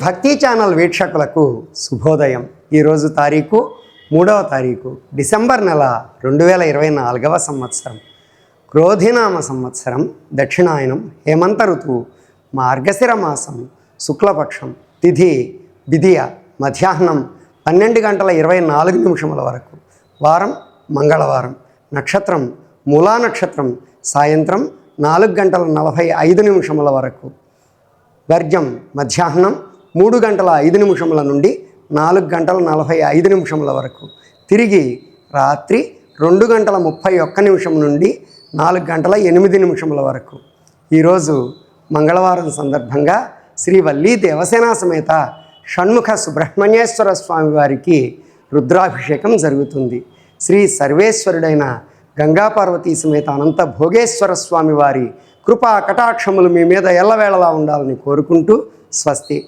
భక్తి ఛానల్ వీక్షకులకు శుభోదయం. ఈరోజు తారీఖు 3వ తారీఖు డిసెంబర్ నెల 2024వ సంవత్సరం. క్రోధినామ సంవత్సరం, దక్షిణాయనం, హేమంత ఋతువు, మార్గశిర మాసం, శుక్లపక్షం, తిథి విధియ, మధ్యాహ్నం 12:24 వరకు, వారం మంగళవారం, నక్షత్రం మూలా నక్షత్రం, సాయంత్రం 4:45 వరకు, వర్జం మధ్యాహ్నం 3:05 నుండి 4:45 వరకు, తిరిగి రాత్రి 2:31 నుండి 4:08 వరకు. ఈరోజు మంగళవారం సందర్భంగా శ్రీ వల్లీ దేవసేనా సమేత షణ్ముఖ సుబ్రహ్మణ్యేశ్వర స్వామి వారికి రుద్రాభిషేకం జరుగుతుంది. శ్రీ సర్వేశ్వరుడైన గంగాపార్వతీ సమేత అనంత భోగేశ్వర స్వామి వారి కృపా కటాక్షములు మీ మీద ఎల్లవేళలా ఉండాలని కోరుకుంటూ స్వస్తి.